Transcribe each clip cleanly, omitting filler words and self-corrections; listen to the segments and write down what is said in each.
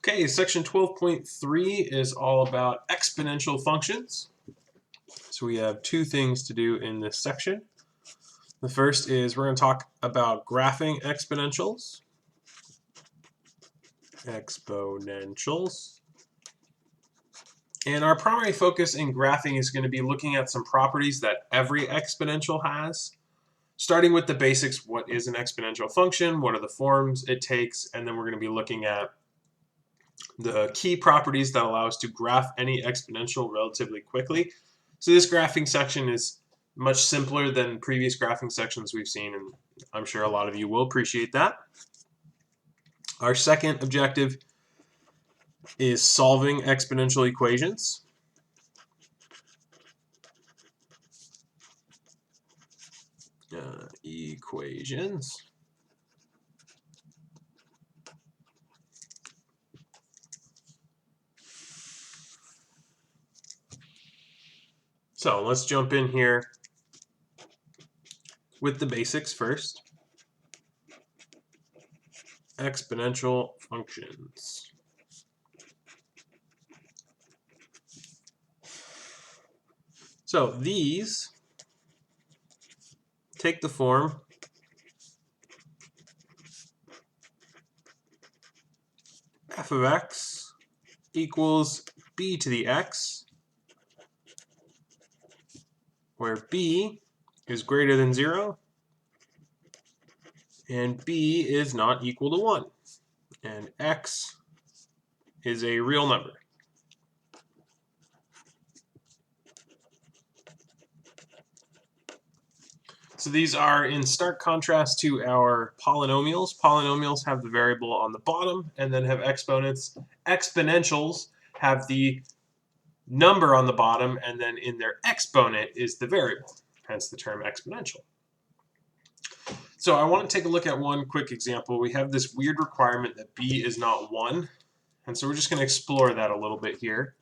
Okay, section 12.3 is all about exponential functions. So we have two things to do in this section. The first is we're going to talk about graphing exponentials. And our primary focus in graphing is going to be looking at some properties that every exponential has. Starting with the basics, what is an exponential function, what are the forms it takes, and then we're going to be looking at the key properties that allow us to graph any exponential relatively quickly. So this graphing section is much simpler than previous graphing sections we've seen, and I'm sure a lot of you will appreciate that. Our second objective is solving exponential equations. So let's jump in here with the basics first. Exponential functions. So these take the form f of x equals b to the x, where b is greater than 0 and b is not equal to 1, and x is a real number. So these are in stark contrast to our polynomials. Polynomials have the variable on the bottom and then have exponents. Exponentials have the number on the bottom and then in their exponent is the variable, hence the term exponential. So I want to take a look at one quick example. We have this weird requirement that b is not 1, and so we're just going to explore that a little bit here.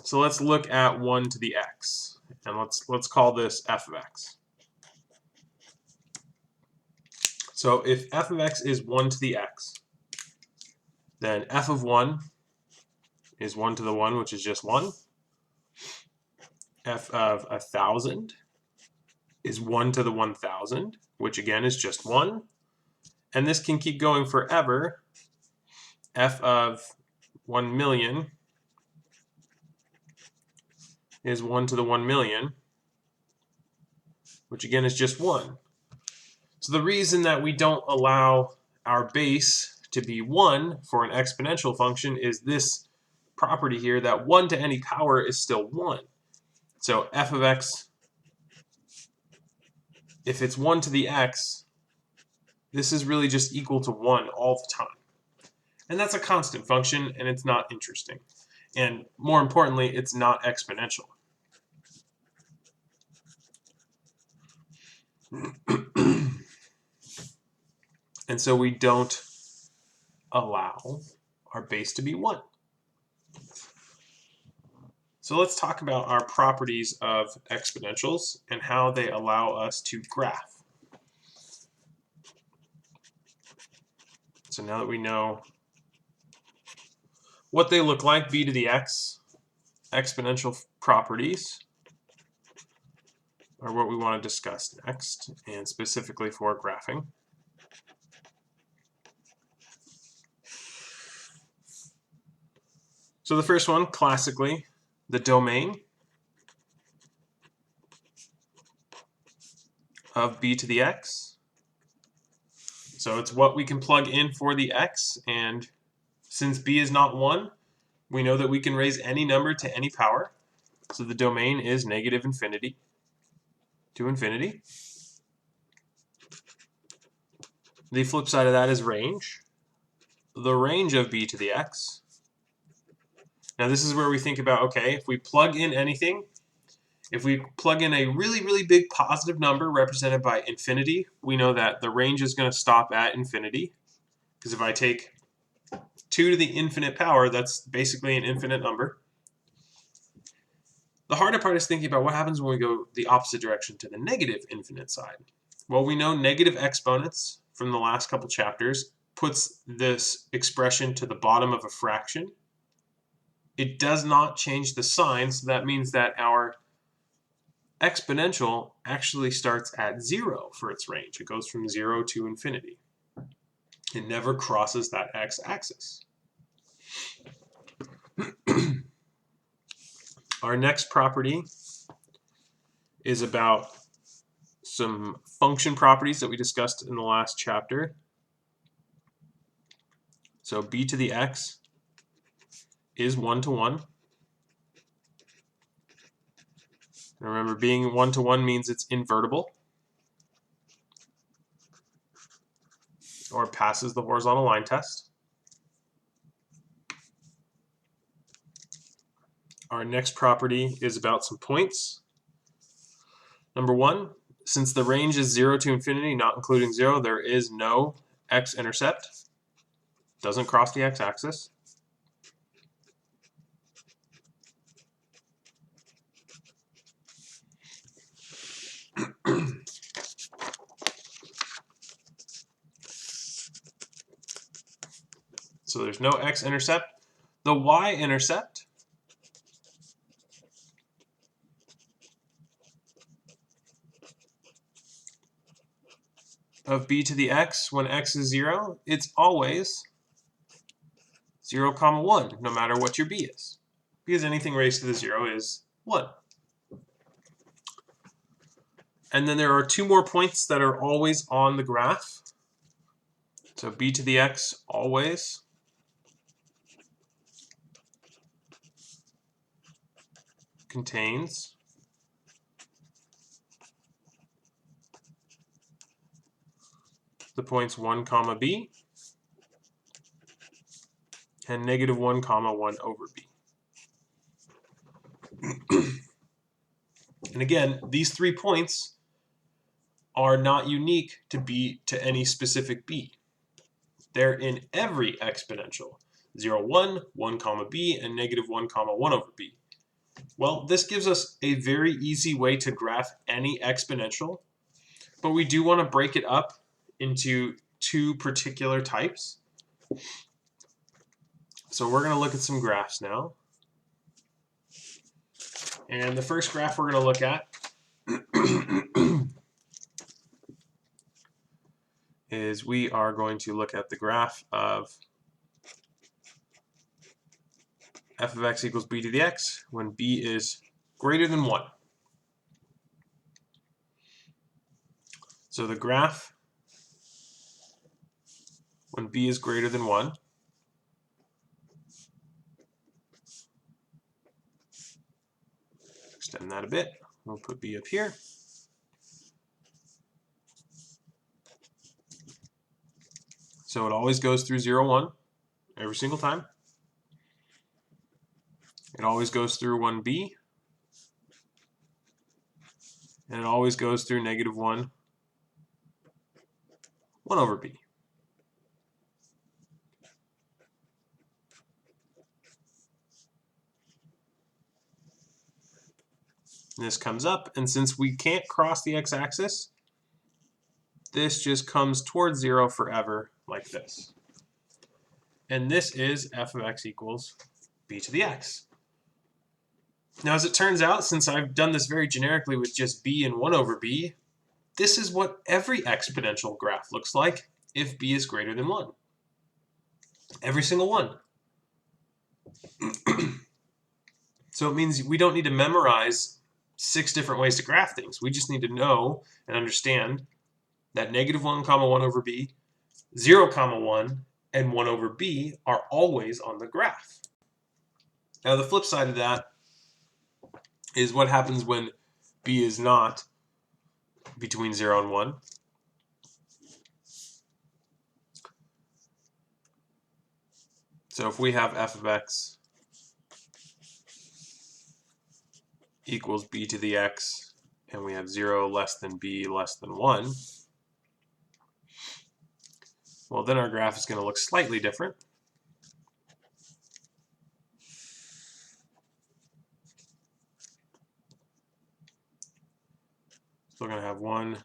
So let's look at 1 to the x, and let's call this f of x. So if f of x is 1 to the x, then f of 1 is 1 to the 1, which is just 1. F of 1,000 is 1 to the 1,000, which again is just 1. And this can keep going forever. F of 1,000,000 is 1 to the 1,000,000, which again is just 1. So the reason that we don't allow our base to be 1 for an exponential function is this property here, that 1 to any power is still 1. So f of x, if it's 1 to the x, this is really just equal to 1 all the time. And that's a constant function, and it's not interesting. And more importantly, it's not exponential. And so we don't allow our base to be 1. So let's talk about our properties of exponentials and how they allow us to graph. So now that we know what they look like, b to the x, exponential properties are what we want to discuss next, and specifically for graphing. So the first one, classically, the domain of b to the x. So it's what we can plug in for the x, and since b is not 1, we know that we can raise any number to any power. So the domain is negative infinity to infinity. The flip side of that is range. The range of b to the x. Now this is where we think about, okay, if we plug in anything, if we plug in a really, really big positive number represented by infinity, we know that the range is going to stop at infinity. Because if I take 2 to the infinite power, that's basically an infinite number. The harder part is thinking about what happens when we go the opposite direction to the negative infinite side. Well, we know negative exponents from the last couple chapters puts this expression to the bottom of a fraction, it does not change the sign, so that means that our exponential actually starts at 0 for its range. It goes from 0 to infinity. It never crosses that x-axis. Our next property is about some function properties that we discussed in the last chapter. So b to the x is 1 to 1. Remember, being 1 to 1 means it's invertible, or passes the horizontal line test. Our next property is about some points. Number 1, since the range is 0 to infinity, not including 0, there is no x-intercept. Doesn't cross the x-axis. So there's no x-intercept. The y-intercept of b to the x when x is 0, it's always 0, 1, no matter what your b is, because anything raised to the 0 is 1. And then there are 2 more points that are always on the graph. So b to the x always contains the points 1, b and negative 1, 1 over b. And again, these 3 points are not unique to any specific b. They're in every exponential. 0, 1, 1, b, and negative 1, 1 over b. Well, this gives us a very easy way to graph any exponential, but we do want to break it up into 2 particular types. So we're going to look at some graphs now. And the first graph we're going to look at is we are going to look at the graph of f of x equals b to the x when b is greater than 1. So the graph when b is greater than 1 extend that a bit. We'll put b up here. So it always goes through 0, 1 every single time. It always goes through 1b. And it always goes through negative 1, 1 over b. And this comes up, and since we can't cross the x-axis, this just comes towards 0 forever, like this. And this is f of x equals b to the x. Now, as it turns out, since I've done this very generically with just b and 1 over b, this is what every exponential graph looks like if b is greater than 1. Every single one. So it means we don't need to memorize 6 different ways to graph things. We just need to know and understand that negative 1, 1 over b, 0, 1, and 1 over b are always on the graph. Now the flip side of that is what happens when b is not between 0 and 1. So if we have f of x equals b to the x, and we have 0 less than b less than 1, well, then our graph is going to look slightly different. So we're going to have 1,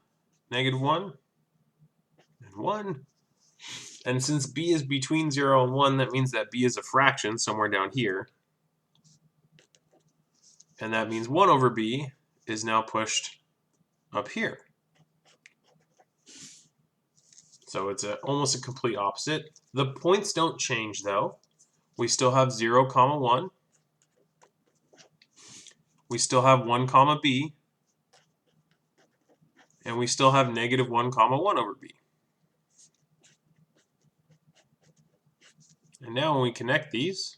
negative 1, and 1. And since b is between 0 and 1, that means that b is a fraction somewhere down here. And that means 1 over b is now pushed up here. So it's almost a complete opposite. The points don't change, though. We still have 0, 1. We still have 1, b. And we still have negative 1, 1 over b. And now when we connect these,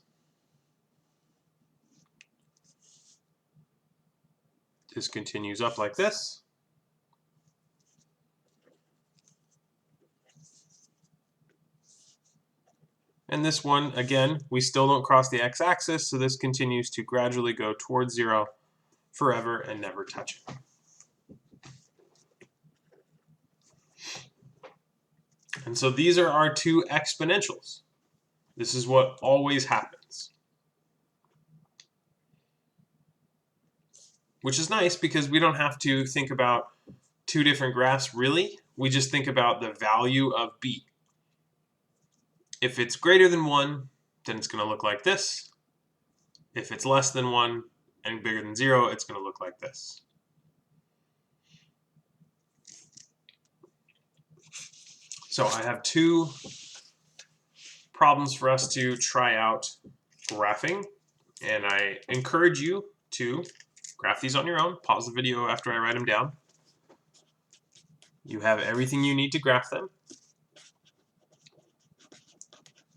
this continues up like this. And this one, again, we still don't cross the x-axis, so this continues to gradually go towards 0 forever and never touch it. And so these are our two exponentials. This is what always happens. Which is nice because we don't have to think about two different graphs really. We just think about the value of b. If it's greater than 1, then it's going to look like this. If it's less than 1 and bigger than 0, it's going to look like this. So I have two problems for us to try out graphing, and I encourage you to graph these on your own. Pause the video after I write them down. You have everything you need to graph them.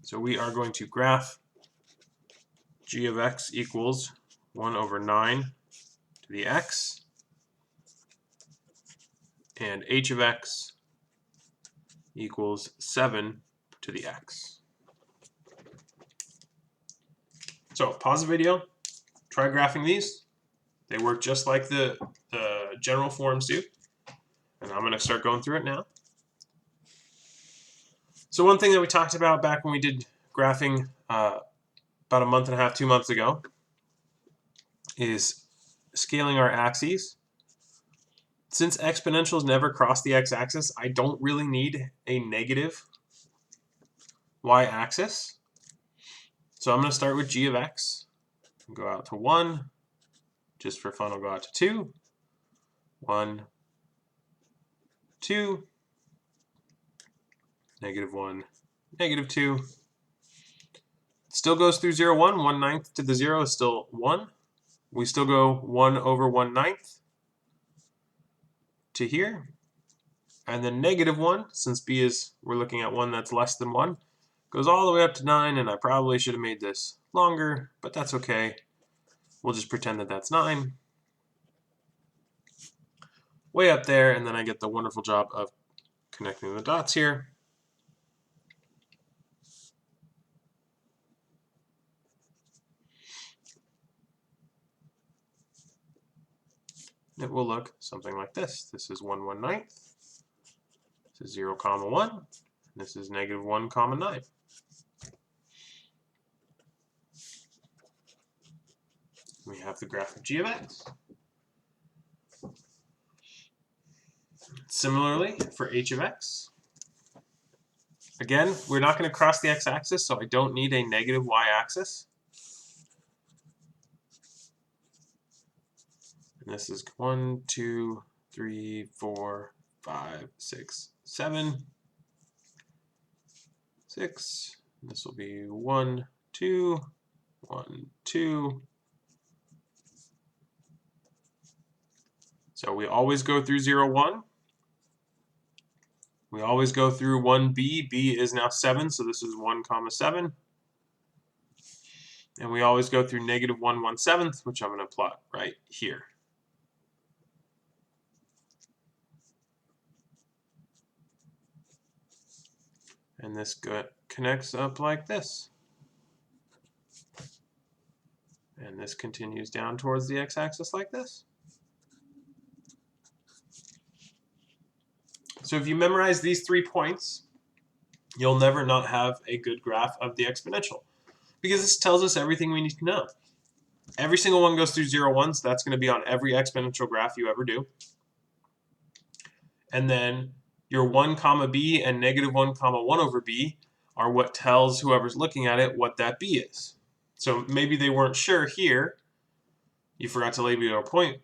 So we are going to graph g of x equals 1 over 9 to the x, and h of x equals 7 to the x. So pause the video, try graphing these. They work just like the general forms do. And I'm going to start going through it now. So one thing that we talked about back when we did graphing about a month and a half, 2 months ago, is scaling our axes. Since exponentials never cross the x-axis, I don't really need a negative y-axis. So I'm going to start with g of x. Go out to 1. Just for fun, I'll go out to 2. 1, 2, negative 1, negative 2. Still goes through 0, 1. 1/9 to the 0 is still 1. We still go 1 over 1/9 to here. And then negative 1, since b is, we're looking at one that's less than 1, goes all the way up to 9, and I probably should have made this longer, but that's okay. We'll just pretend that that's 9. Way up there, and then I get the wonderful job of connecting the dots here. It will look something like this. This is 1 1/9. This is 0, 1. This is negative 1, 9. We have the graph of g of x. Similarly, for h of x, again, we're not going to cross the x-axis, so I don't need a negative y-axis. And this is 1, 2, 3, 4, 5, 6, 7, 6. This will be 1, 2, 1, 2. So we always go through 0, 1. We always go through 1b. b is now 7, so this is 1, 7. And we always go through negative 1, 1/7, which I'm going to plot right here. And this connects up like this. And this continues down towards the x-axis like this. So if you memorize these 3 points, you'll never not have a good graph of the exponential, because this tells us everything we need to know. Every single one goes through 0, 1, so that's going to be on every exponential graph you ever do. And then your 1 comma b and negative 1 comma 1 over b are what tells whoever's looking at it what that b is. So maybe they weren't sure here. You forgot to label your point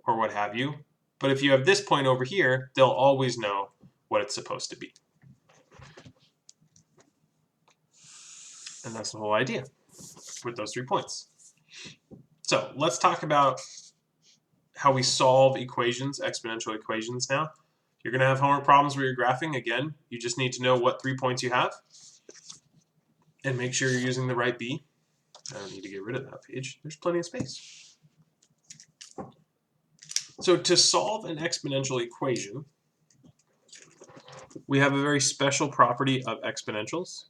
or what have you. But if you have this point over here, they'll always know what it's supposed to be. And that's the whole idea with those 3 points. So let's talk about how we solve equations, exponential equations now. You're going to have homework problems where you're graphing. Again, you just need to know what 3 points you have and make sure you're using the right b. I don't need to get rid of that page. There's plenty of space. So to solve an exponential equation, we have a very special property of exponentials.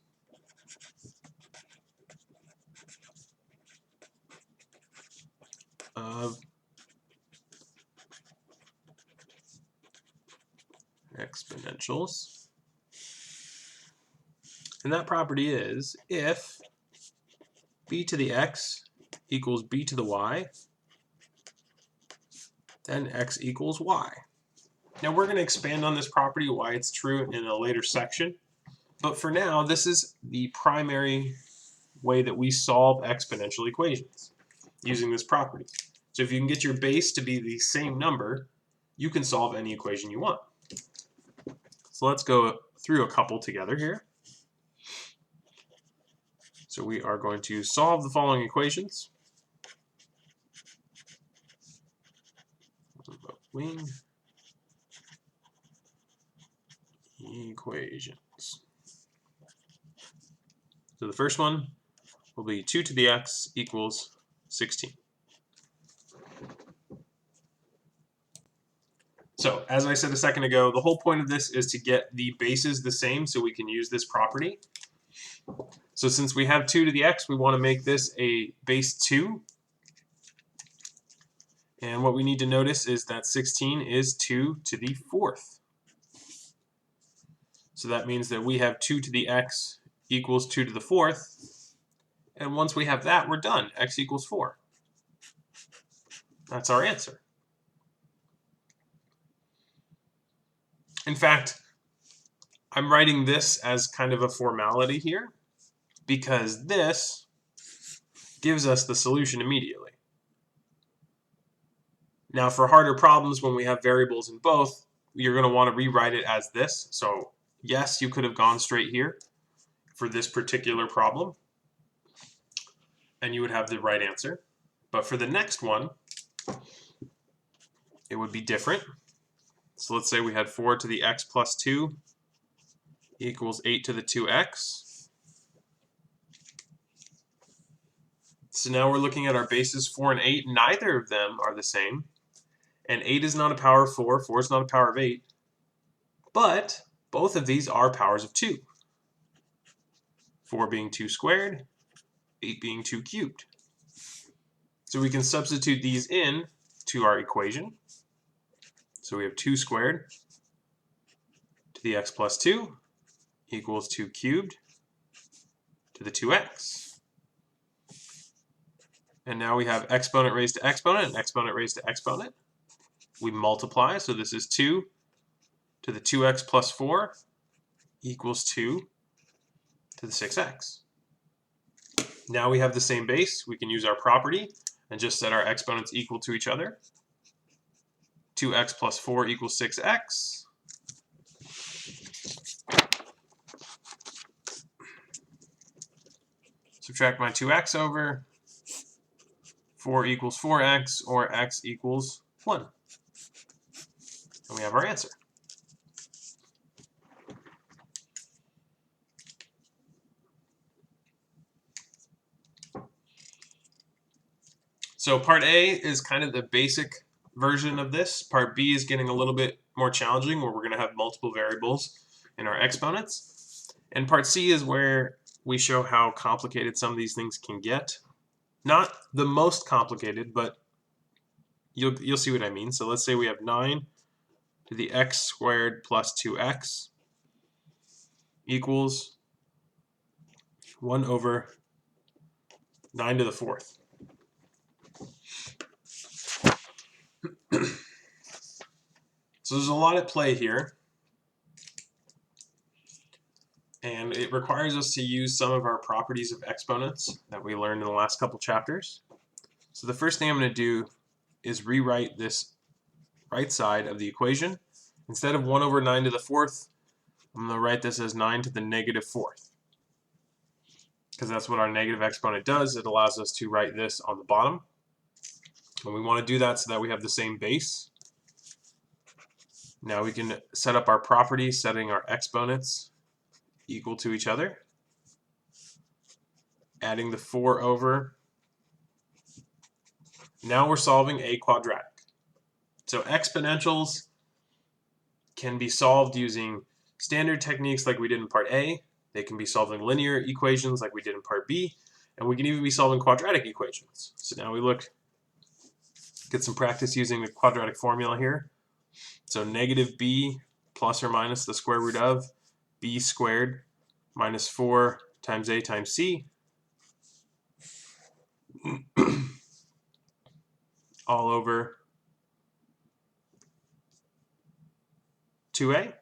And that property is if b to the x equals b to the y, then x equals y. Now we're going to expand on this property, why it's true, in a later section. But for now, this is the primary way that we solve exponential equations, using this property. So if you can get your base to be the same number, you can solve any equation you want. So let's go through a couple together here. So we are going to solve the following equations. Wing equations. So the first one will be 2 to the x equals 16. So as I said a second ago, the whole point of this is to get the bases the same so we can use this property. So since we have 2 to the x, we want to make this a base 2. And what we need to notice is that 16 is 2 to the 4th. So that means that we have 2 to the x equals 2 to the 4th. And once we have that, we're done. X equals 4. That's our answer. In fact, I'm writing this as kind of a formality here because this gives us the solution immediately. Now for harder problems when we have variables in both, you're going to want to rewrite it as this. So yes, you could have gone straight here for this particular problem and you would have the right answer. But for the next one, it would be different. So let's say we had 4 to the x plus 2 equals 8 to the 2x. So now we're looking at our bases 4 and 8. Neither of them are the same. And 8 is not a power of 4. 4 is not a power of 8. But both of these are powers of 2. 4 being 2 squared, 8 being 2 cubed. So we can substitute these in to our equation. So we have 2 squared to the x plus 2 equals 2 cubed to the 2x. And now we have exponent raised to exponent and exponent raised to exponent. We multiply, so this is 2 to the 2x plus 4 equals 2 to the 6x. Now we have the same base. We can use our property and just set our exponents equal to each other. 2x plus 4 equals 6x. Subtract my 2x over. 4 equals 4x, or x equals 1. And we have our answer. So part A is kind of the basic version of this. Part B is getting a little bit more challenging, where we're going to have multiple variables in our exponents. And part C is where we show how complicated some of these things can get. Not the most complicated, but you'll see what I mean. So let's say we have 9 to the x squared plus 2x equals 1 over 9 to the 4th. So there's a lot at play here. And it requires us to use some of our properties of exponents that we learned in the last couple chapters. So the first thing I'm going to do is rewrite this right side of the equation. Instead of 1 over 9 to the fourth, I'm going to write this as 9 to the negative fourth, because that's what our negative exponent does. It allows us to write this on the bottom. And we want to do that so that we have the same base. Now we can set up our property, setting our exponents equal to each other, adding the 4 over. Now we're solving a quadratic. So exponentials can be solved using standard techniques like we did in part A. They can be solving linear equations like we did in part B, and we can even be solving quadratic equations. So now we get some practice using the quadratic formula here. So negative b plus or minus the square root of b squared minus 4 times a times c all over 2a.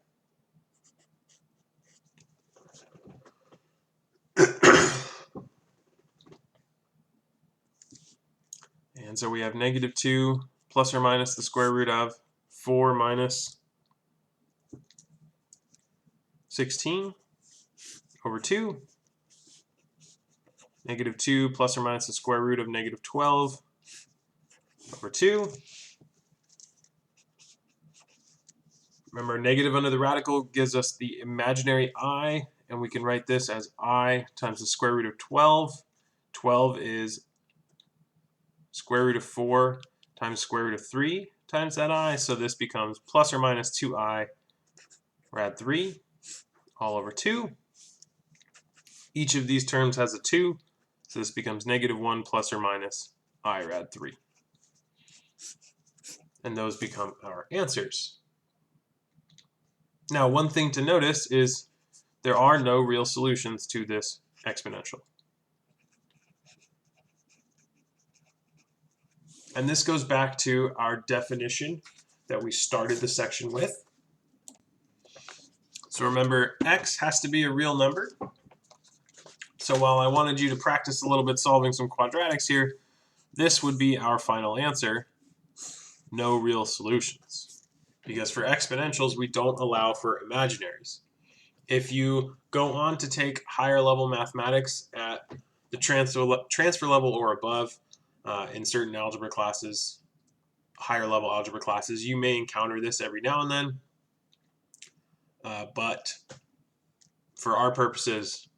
And so we have negative 2 plus or minus the square root of 4 minus 16 over 2. Negative 2 plus or minus the square root of negative 12 over 2. Remember, negative under the radical gives us the imaginary I, and we can write this as I times the square root of 12. 12 is square root of 4 times square root of 3 times that I, so this becomes plus or minus 2I rad 3 all over 2. Each of these terms has a 2, so this becomes negative 1 plus or minus I rad 3. And those become our answers. Now, one thing to notice is there are no real solutions to this exponential. And this goes back to our definition that we started the section with. So remember, x has to be a real number. So while I wanted you to practice a little bit solving some quadratics here, this would be our final answer: no real solutions. Because for exponentials, we don't allow for imaginaries. If you go on to take higher level mathematics at the transfer level or above in certain algebra classes, higher level algebra classes, you may encounter this every now and then. But for our purposes,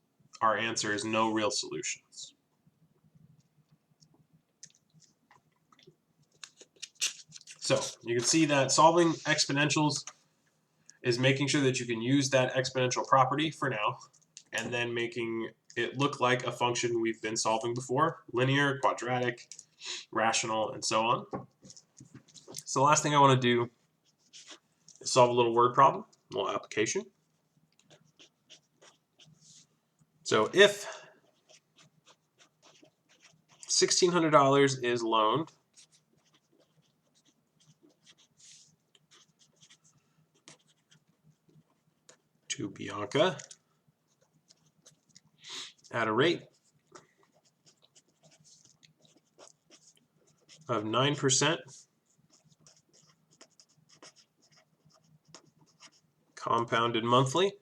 our answer is no real solutions. So you can see that solving exponentials is making sure that you can use that exponential property for now, and then making it look like a function we've been solving before: linear, quadratic, rational, and so on. So the last thing I want to do is solve a little word problem, a little application. So if $1,600 is loaned to Bianca at a rate of 9% compounded monthly,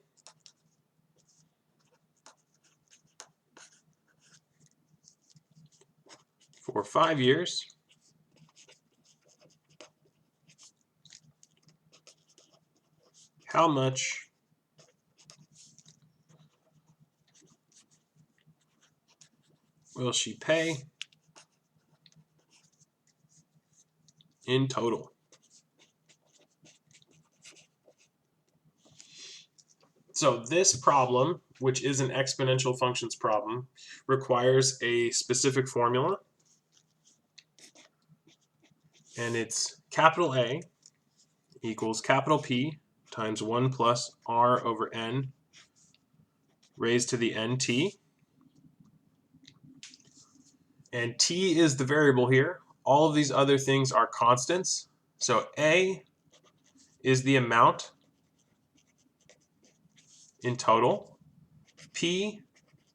for 5 years, how much will she pay in total? So this problem, which is an exponential functions problem, requires a specific formula. And it's capital A equals capital P times 1 plus R over N raised to the NT. And T is the variable here. All of these other things are constants. So A is the amount in total. P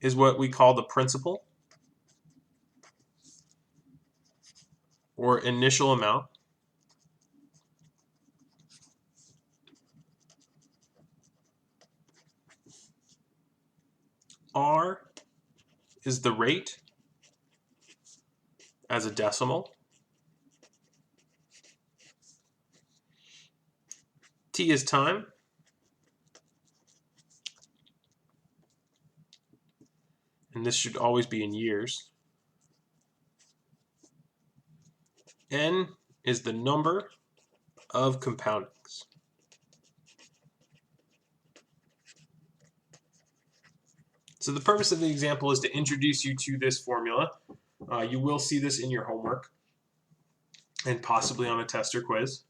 is what we call the principal or initial amount. R is the rate as a decimal. T is time. And this should always be in years. N is the number of compoundings. So the purpose of the example is to introduce you to this formula. You will see this in your homework and possibly on a test or quiz.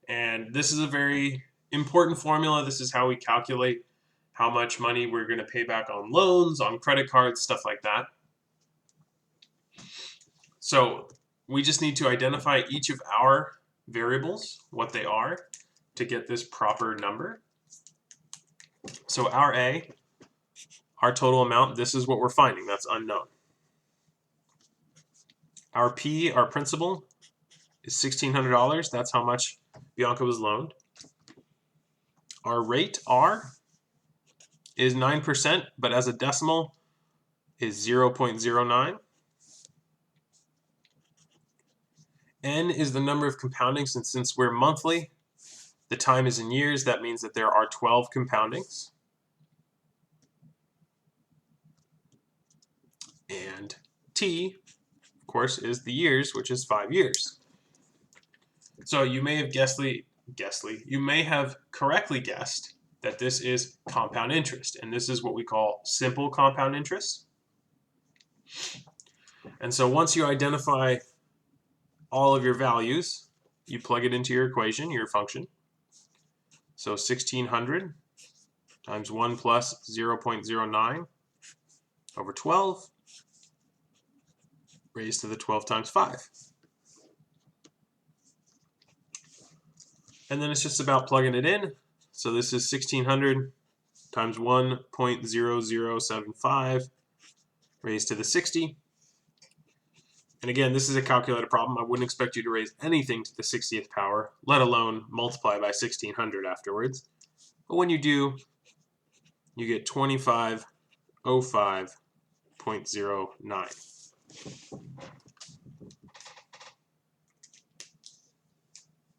And this is a very important formula. This is how we calculate how much money we're going to pay back on loans, on credit cards, stuff like that. So we just need to identify each of our variables, what they are, to get this proper number. So our A, our total amount, this is what we're finding. That's unknown. Our P, our principal, is $1,600. That's how much Bianca was loaned. Our rate, R, is 9%, but as a decimal is 0.09. N is the number of compoundings, and since we're monthly, the time is in years. That means that there are 12 compoundings. And T, of course, is the years, which is 5 years. So you may have you may have correctly guessed that this is compound interest, and this is what we call simple compound interest. And so once you identify all of your values, you plug it into your equation, your function. So 1,600 times 1 plus 0.09 over 12 raised to the 12 times 5. And then it's just about plugging it in. So this is 1,600 times 1.0075 raised to the 60. And again, this is a calculated problem. I wouldn't expect you to raise anything to the 60th power, let alone multiply by 1,600 afterwards. But when you do, you get 2505.09.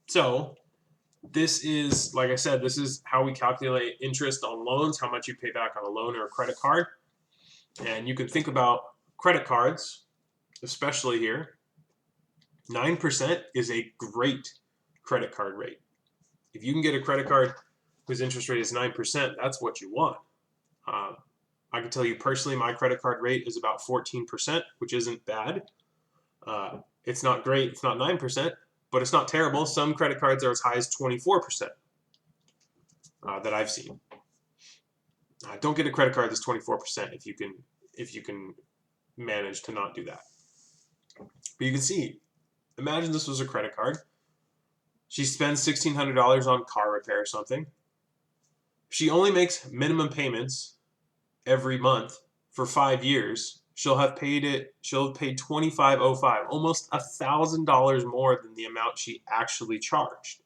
So this is, like I said, this is how we calculate interest on loans, how much you pay back on a loan or a credit card. And you can think about credit cards, especially here. 9% is a great credit card rate. If you can get a credit card whose interest rate is 9%, that's what you want. I can tell you personally, my credit card rate is about 14%, which isn't bad. It's not great, it's not 9%, but it's not terrible. Some credit cards are as high as 24% that I've seen. Don't get a credit card that's 24% if you can manage to not do that. But you can see, imagine this was a credit card. She spends $1,600 on car repair or something. She only makes minimum payments every month for 5 years. She'll have paid $2,505, almost $1,000 more than the amount she actually charged.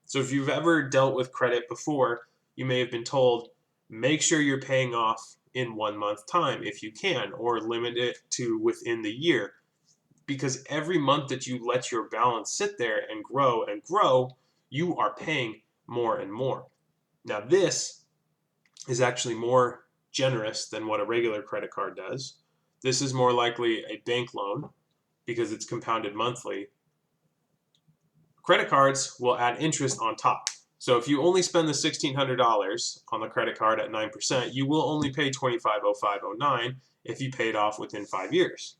So if you've ever dealt with credit before, you may have been told, make sure you're paying off in 1 month time if you can, or limit it to within the year. Because every month that you let your balance sit there and grow, you are paying more and more. Now this is actually more generous than what a regular credit card does. This is more likely a bank loan because it's compounded monthly. Credit cards will add interest on top. So if you only spend the $1,600 on the credit card at 9%, you will only pay $2,505.09 if you pay it off within 5 years.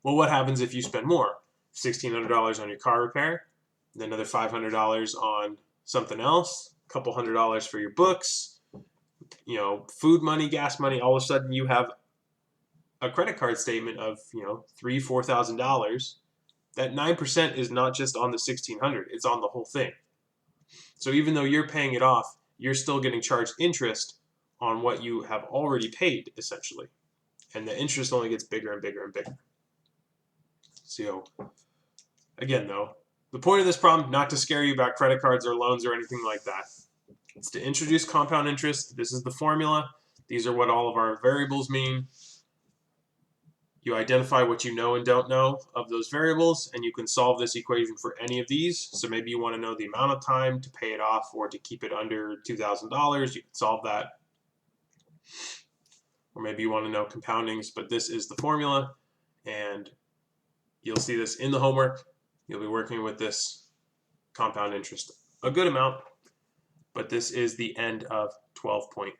Well, what happens if you spend more? $1,600 on your car repair, then another $500 on something else, a couple $100 for your books, food money, gas money. All of a sudden you have a credit card statement of $3,000, $4,000. That 9% is not just on the $1,600; it's on the whole thing. So even though you're paying it off, you're still getting charged interest on what you have already paid, essentially. And the interest only gets bigger and bigger and bigger. So, again, though, the point of this problem, not to scare you about credit cards or loans or anything like that. It's to introduce compound interest. This is the formula. These are what all of our variables mean. You identify what you know and don't know of those variables, and you can solve this equation for any of these. So maybe you want to know the amount of time to pay it off or to keep it under $2,000. You can solve that. Or maybe you want to know compoundings, but this is the formula, and you'll see this in the homework. You'll be working with this compound interest a good amount, but this is the end of 12.2.